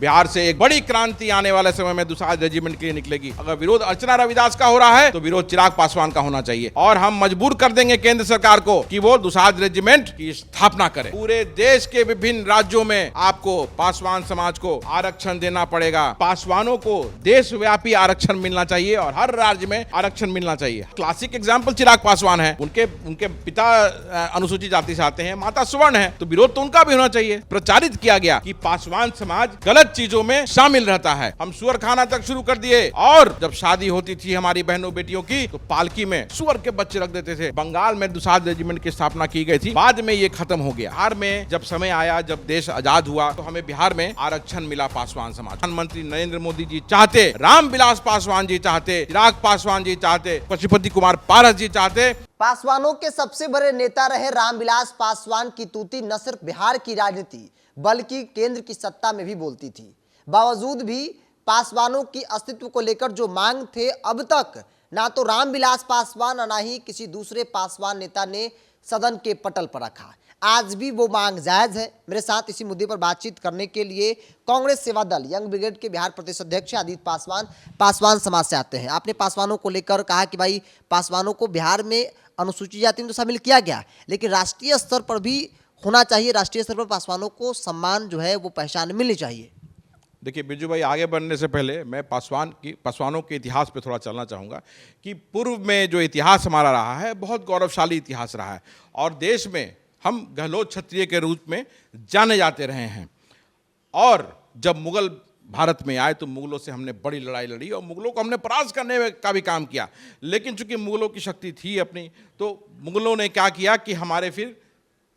बिहार से एक बड़ी क्रांति आने वाले समय में दुसाध रेजिमेंट के लिए निकलेगी। अगर विरोध अर्चना रविदास का हो रहा है तो विरोध चिराग पासवान का होना चाहिए और हम मजबूर कर देंगे केंद्र सरकार को कि वो दुसाध रेजिमेंट की स्थापना करे। पूरे देश के विभिन्न राज्यों में आपको पासवान समाज को आरक्षण देना पड़ेगा। पासवानों को देशव्यापी आरक्षण मिलना चाहिए और हर राज्य में आरक्षण मिलना चाहिए। क्लासिक एग्जाम्पल चिराग पासवान है, उनके पिता अनुसूचित जाति से आते हैं, माता सवर्ण है, तो विरोध तो उनका भी होना चाहिए। प्रचारित किया गया कि पासवान समाज गलत चीजों में शामिल रहता है। हम सुअर खाना तक शुरू कर दिए और जब शादी होती थी हमारी बहनों बेटियों की तो पालकी में सुअर के बच्चे रख देते थे। बंगाल में दुसाध रेजिमेंट की स्थापना की गई थी, बाद में ये खत्म हो गया। बिहार में जब समय आया, जब देश आजाद हुआ तो हमें बिहार में आरक्षण मिला पासवान समाज। प्रधानमंत्री नरेंद्र मोदी जी चाहते, रामविलास पासवान जी चाहते, चिराग पासवान जी चाहते, पशुपति कुमार पारस जी चाहते। पासवानों के सबसे बड़े नेता रहे रामविलास पासवान की तूती न सिर्फ बिहार की राजनीति बल्कि केंद्र की सत्ता में भी बोलती थी। बावजूद भी पासवानों की अस्तित्व को लेकर जो मांग थे, अब तक ना तो रामविलास पासवान और ना ही किसी दूसरे पासवान नेता ने सदन के पटल पर रखा। आज भी वो मांग जायज है। मेरे साथ इसी मुद्दे पर बातचीत करने के लिए कांग्रेस सेवा दल यंग ब्रिगेड के बिहार प्रदेश अध्यक्ष आदित्य पासवान पासवान समाज से आते हैं। आपने पासवानों को लेकर कहा कि भाई पासवानों को बिहार में अनुसूचित जाति में तो शामिल किया गया, लेकिन राष्ट्रीय स्तर पर भी होना चाहिए। राष्ट्रीय स्तर पर पासवानों को सम्मान जो है वो पहचान मिलनी चाहिए। देखिए बिरजू भाई, आगे बढ़ने से पहले मैं पासवानों के इतिहास पे थोड़ा चलना चाहूँगा कि पूर्व में जो इतिहास हमारा रहा है बहुत गौरवशाली इतिहास रहा है और देश में हम गहलोत क्षत्रिय के रूप में जाने जाते रहे हैं। और जब मुगल भारत में आए तो मुगलों से हमने बड़ी लड़ाई लड़ी और मुगलों को हमने परास्त करने का भी काम किया। लेकिन चूंकि मुगलों की शक्ति थी अपनी, तो मुगलों ने क्या किया कि हमारे फिर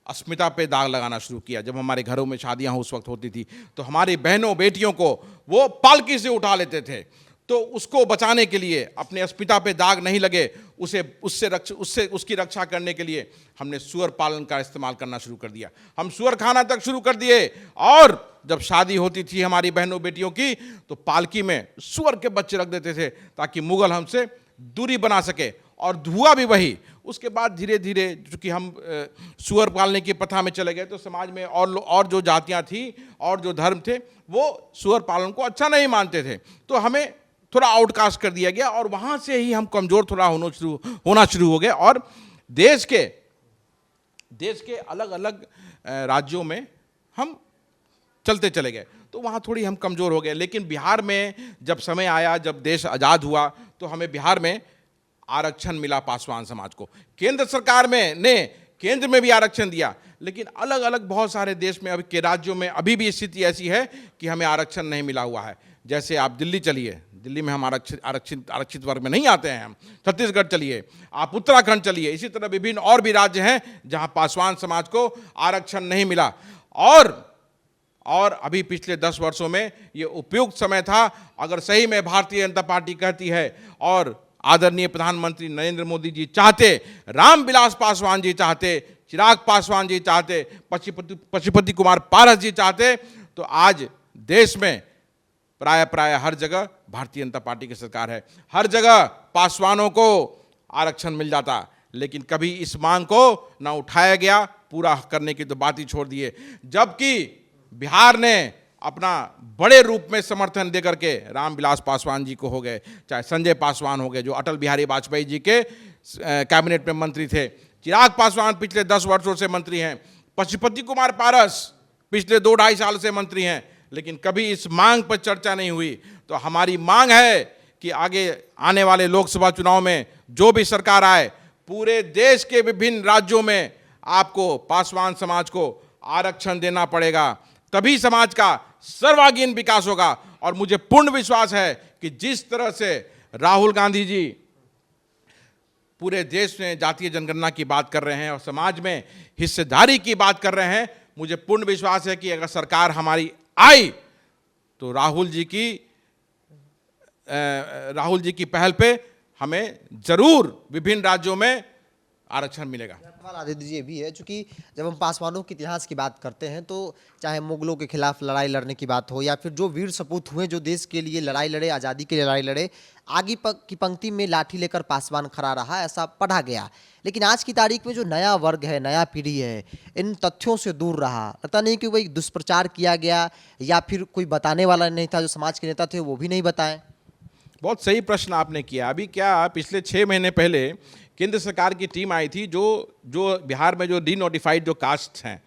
अस्मिता पे दाग लगाना शुरू किया। जब हमारे घरों में शादियां उस वक्त होती थी तो हमारी बहनों बेटियों को वो पालकी से उठा लेते थे। तो उसको बचाने के लिए, अपने अस्मिता पे दाग नहीं लगे, उसकी रक्षा करने के लिए हमने सुअर पालन का इस्तेमाल करना शुरू कर दिया। हम सुअर खाना तक शुरू कर दिए और जब शादी होती थी हमारी बहनों बेटियों की तो पालकी में सुअर के बच्चे रख देते थे ताकि मुगल हमसे दूरी बना सके। और धुआ भी वही। उसके बाद धीरे धीरे चूँकि हम सुअर पालने की प्रथा में चले गए तो समाज में और जो जातियाँ थी और जो धर्म थे वो सुअर पालन को अच्छा नहीं मानते थे, तो हमें थोड़ा आउटकास्ट कर दिया गया और वहाँ से ही हम कमज़ोर थोड़ा होना शुरू हो गए और देश के अलग अलग राज्यों में हम चलते चले गए, तो वहाँ थोड़ी हम कमज़ोर हो गए। लेकिन बिहार में जब समय आया, जब देश आज़ाद हुआ तो हमें बिहार में आरक्षण मिला पासवान समाज को। केंद्र सरकार ने केंद्र में भी आरक्षण दिया, लेकिन अलग अलग बहुत सारे देश में, अभी के राज्यों में अभी भी स्थिति ऐसी है कि हमें आरक्षण नहीं मिला हुआ है। जैसे आप दिल्ली चलिए, दिल्ली में हम आरक्षित वर्ग में नहीं आते हैं। हम छत्तीसगढ़ चलिए, आप उत्तराखंड चलिए, इसी तरह विभिन्न और भी राज्य हैं जहां पासवान समाज को आरक्षण नहीं मिला। और अभी पिछले 10 वर्षों में ये उपयुक्त समय था। अगर सही में भारतीय जनता पार्टी कहती है और आदरणीय प्रधानमंत्री नरेंद्र मोदी जी चाहते, रामविलास पासवान जी चाहते, चिराग पासवान जी चाहते, पशुपति कुमार पारस जी चाहते, तो आज देश में प्राय हर जगह भारतीय जनता पार्टी की सरकार है। हर जगह पासवानों को आरक्षण मिल जाता, लेकिन कभी इस मांग को ना उठाया गया, पूरा करने की तो बात ही छोड़ दिए। जबकि बिहार ने अपना बड़े रूप में समर्थन देकर के रामविलास पासवान जी को हो गए, चाहे संजय पासवान हो गए जो अटल बिहारी वाजपेयी जी के कैबिनेट में मंत्री थे, चिराग पासवान पिछले 10 वर्षों से मंत्री हैं, पशुपति कुमार पारस पिछले 2-2.5 साल से मंत्री हैं, लेकिन कभी इस मांग पर चर्चा नहीं हुई। तो हमारी मांग है कि आगे आने वाले लोकसभा चुनाव में जो भी सरकार आए, पूरे देश के विभिन्न राज्यों में आपको पासवान समाज को आरक्षण देना पड़ेगा, तभी समाज का सर्वांगीण विकास होगा। और मुझे पूर्ण विश्वास है कि जिस तरह से राहुल गांधी जी पूरे देश में जातीय जनगणना की बात कर रहे हैं और समाज में हिस्सेदारी की बात कर रहे हैं, मुझे पूर्ण विश्वास है कि अगर सरकार हमारी आई तो राहुल जी की पहल पे हमें जरूर विभिन्न राज्यों में आरक्षण मिलेगा। सवाल आदित्य जी ये भी है, चूंकि जब हम पासवानों के इतिहास की बात करते हैं तो चाहे मुगलों के खिलाफ लड़ाई लड़ने की बात हो या फिर जो वीर सपूत हुए जो देश के लिए लड़ाई लड़े, आज़ादी के लिए लड़ाई लड़े, आगे की पंक्ति में लाठी लेकर पासवान खड़ा रहा, ऐसा पढ़ा गया। लेकिन आज की तारीख में जो नया वर्ग है, नया पीढ़ी है, इन तथ्यों से दूर रहा। लगता नहीं कि वही दुष्प्रचार किया गया या फिर कोई बताने वाला नहीं था, जो समाज के नेता थे वो भी नहीं बताएं। बहुत सही प्रश्न आपने किया। अभी क्या पिछले 6 महीने पहले केंद्र सरकार की टीम आई थी जो बिहार में जो डीनोटिफाइड जो कास्ट हैं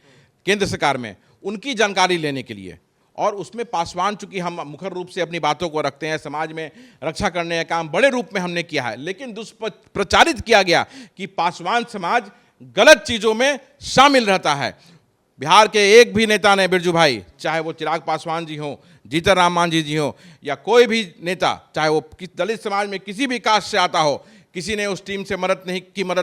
केंद्र सरकार में, उनकी जानकारी लेने के लिए। और उसमें पासवान, चूंकि हम मुखर रूप से अपनी बातों को रखते हैं, समाज में रक्षा करने का काम बड़े रूप में हमने किया है, लेकिन दुष्प्रचारित किया गया कि पासवान समाज गलत चीज़ों में शामिल रहता है। बिहार के एक भी नेता ने, बिरजू भाई, चाहे वो चिराग पासवान जी हों, जीतन राम मांझी जी हों, या कोई भी नेता, चाहे वो दलित समाज में किसी भी कास्ट से आता हो, किसी ने उस टीम से मदद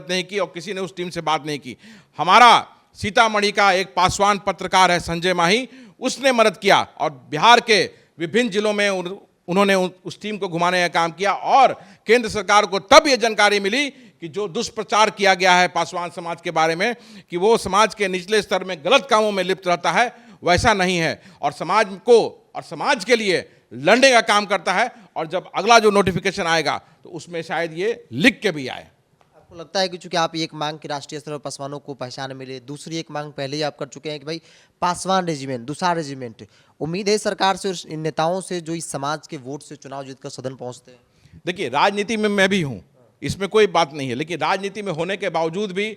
नहीं की और किसी ने उस टीम से बात नहीं की। हमारा सीतामढ़ी का एक पासवान पत्रकार है संजय माही, उसने मदद किया और बिहार के विभिन्न जिलों में उन्होंने उस टीम को घुमाने का काम किया। और केंद्र सरकार को तब ये जानकारी मिली कि जो दुष्प्रचार किया गया है पासवान समाज के बारे में, कि वो समाज के निचले स्तर में गलत कामों में लिप्त रहता है, वैसा नहीं है और समाज को और समाज के लिए लड़ने का काम करता है। और जब अगला जो नोटिफिकेशन आएगा तो उसमें शायद ये लिख के भी आए। आपको लगता है कि चूंकि आप एक मांग की राष्ट्रीय स्तर पर पासवानों को पहचान मिले, दूसरी एक मांग पहले ही आप कर चुके हैं कि भाई पासवान रेजिमेंट, दूसरा रेजिमेंट, उम्मीद है सरकार से, इन नेताओं से जो इस समाज के वोट से चुनाव जीतकर सदन पहुंचते हैं? देखिए, राजनीति में मैं भी हूं, इसमें कोई बात नहीं है, लेकिन राजनीति में होने के बावजूद भी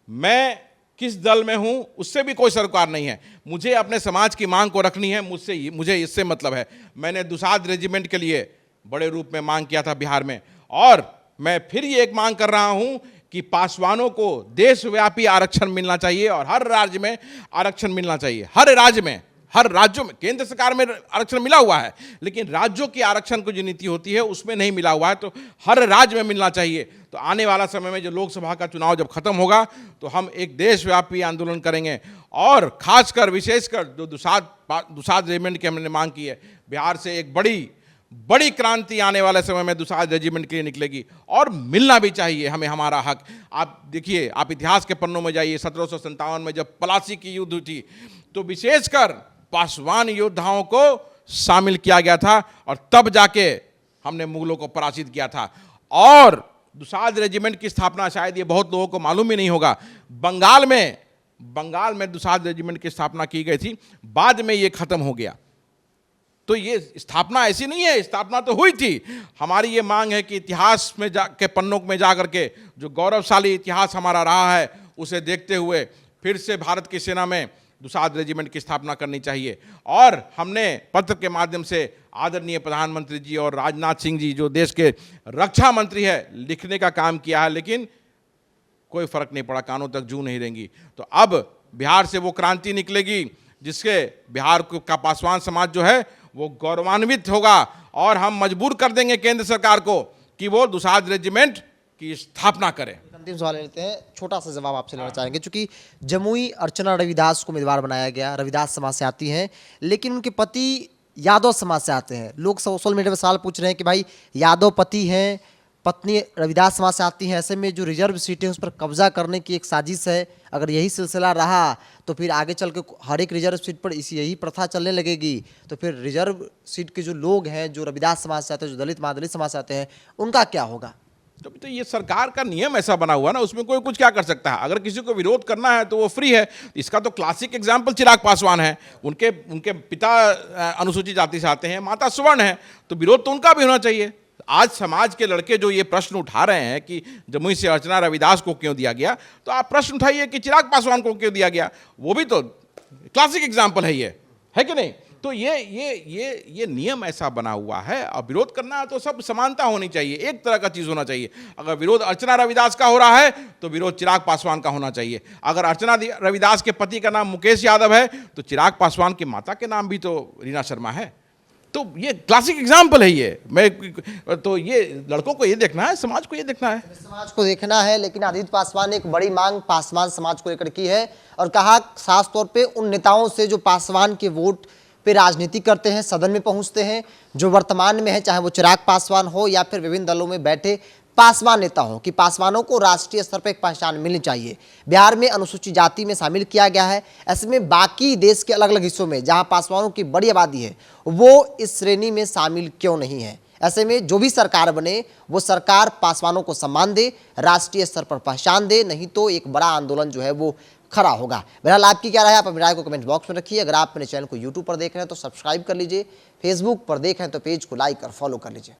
मैं किस दल में हूं उससे भी कोई सरोकार नहीं है। मुझे अपने समाज की मांग को रखनी है, मुझे इससे मतलब है। मैंने दुसाध रेजिमेंट के लिए बड़े रूप में मांग किया था बिहार में, और मैं फिर ये एक मांग कर रहा हूं कि पासवानों को देशव्यापी आरक्षण मिलना चाहिए और हर राज्य में आरक्षण मिलना चाहिए। हर राज्यों में केंद्र सरकार में आरक्षण मिला हुआ है, लेकिन राज्यों की आरक्षण की जो नीति होती है उसमें नहीं मिला हुआ है, तो हर राज्य में मिलना चाहिए। तो आने वाला समय में जो लोकसभा का चुनाव जब खत्म होगा तो हम एक देशव्यापी आंदोलन करेंगे, और खासकर विशेषकर जो दुसाध रेजिमेंट की हमने मांग की है, बिहार से एक बड़ी क्रांति आने वाले समय में दुसाध रेजिमेंट के लिए निकलेगी और मिलना भी चाहिए हमें हमारा हक। आप देखिए, आप इतिहास के पन्नों में जाइए, 1757 में जब प्लासी की युद्ध हुई थी तो विशेषकर पासवान योद्धाओं को शामिल किया गया था और तब जाके हमने मुगलों को पराजित किया था। और दुसाध रेजिमेंट की स्थापना, शायद ये बहुत लोगों को मालूम ही नहीं होगा, बंगाल में दुसाध रेजिमेंट की स्थापना की गई थी, बाद में ये खत्म हो गया। तो ये स्थापना ऐसी नहीं है, स्थापना तो हुई थी। हमारी ये मांग है कि इतिहास में के पन्नों में जा करके जो गौरवशाली इतिहास हमारा रहा है उसे देखते हुए फिर से भारत की सेना में दुसाध रेजिमेंट की स्थापना करनी चाहिए। और हमने पत्र के माध्यम से आदरणीय प्रधानमंत्री जी और राजनाथ सिंह जी, जो देश के रक्षा मंत्री है, लिखने का काम किया है, लेकिन कोई फर्क नहीं पड़ा, कानों तक जू नहीं देंगी। तो अब बिहार से वो क्रांति निकलेगी जिसके बिहार का पासवान समाज जो है वो गौरवान्वित होगा, और हम मजबूर कर देंगे केंद्र सरकार को कि वो दुसाध रेजिमेंट की स्थापना करे। अंतिम सवाल लेते हैं, छोटा सा जवाब आपसे लेना चाहेंगे। चूंकि जमुई अर्चना रविदास को उम्मीदवार बनाया गया, रविदास समाज से आती हैं, लेकिन उनके पति यादव समाज से आते हैं। लोग सोशल मीडिया पर सवाल पूछ रहे हैं कि भाई यादव पति हैं, पत्नी रविदास समाज से आती हैं, ऐसे में जो रिजर्व सीटें उस पर कब्जा करने की एक साजिश है। अगर यही सिलसिला रहा तो फिर आगे चल के हर एक रिजर्व सीट पर यही प्रथा चलने लगेगी, तो फिर रिजर्व सीट के जो लोग हैं, जो रविदास समाज से आते हैं, जो दलित महादलित समाज से आते हैं, उनका क्या होगा? तो ये सरकार का नियम ऐसा बना हुआ ना, उसमें कोई कुछ क्या कर सकता है। अगर किसी को विरोध करना है तो वो फ्री है। इसका तो क्लासिक एग्जाम्पल चिराग पासवान है। उनके पिता अनुसूचित जाति से आते हैं, माता सवर्ण है, तो विरोध तो उनका भी होना चाहिए। आज समाज के लड़के जो ये प्रश्न उठा रहे हैं कि जमुई से अर्चना रविदास को क्यों दिया गया, तो आप प्रश्न उठाइए कि चिराग पासवान को क्यों दिया गया। वो भी तो क्लासिक एग्जाम्पल है, ये है कि नहीं। तो ये नियम ऐसा बना हुआ है। अब विरोध करना है तो सब समानता होनी चाहिए, एक तरह का चीज़ होना चाहिए। अगर विरोध अर्चना रविदास का हो रहा है तो विरोध चिराग पासवान का होना चाहिए। अगर अर्चना रविदास के पति का नाम मुकेश यादव है तो चिराग पासवान की माता के नाम भी तो रीना शर्मा है। तो ये क्लासिक एग्जाम्पल है। ये लड़कों को ये देखना है, समाज को ये देखना है, समाज को देखना है। लेकिन आदित्य पासवान ने एक बड़ी मांग पासवान समाज को लेकर की है और कहा खास तौर पे उन नेताओं से जो पासवान के वोट पे राजनीति करते हैं, सदन में पहुंचते हैं, जो वर्तमान में है, चाहे वो चिराग पासवान हो या फिर विभिन्न दलों में बैठे पासवान नेता हों कि पासवानों को राष्ट्रीय स्तर पर एक पहचान मिलनी चाहिए। बिहार में अनुसूचित जाति में शामिल किया गया है, ऐसे में बाकी देश के अलग अलग हिस्सों में जहां पासवानों की बड़ी आबादी है वो इस श्रेणी में शामिल क्यों नहीं है। ऐसे में जो भी सरकार बने वो सरकार पासवानों को सम्मान दे, राष्ट्रीय स्तर पर पहचान दे, नहीं तो एक बड़ा आंदोलन जो है वो खड़ा होगा। बहरहाल आपकी क्या राय है, आप अपनी राय को कमेंट बॉक्स में रखिए। अगर आप मेरे चैनल को यूट्यूब पर देख रहे हैं तो सब्सक्राइब कर लीजिए, फेसबुक पर देख रहे हैं तो पेज को लाइक और फॉलो कर लीजिए।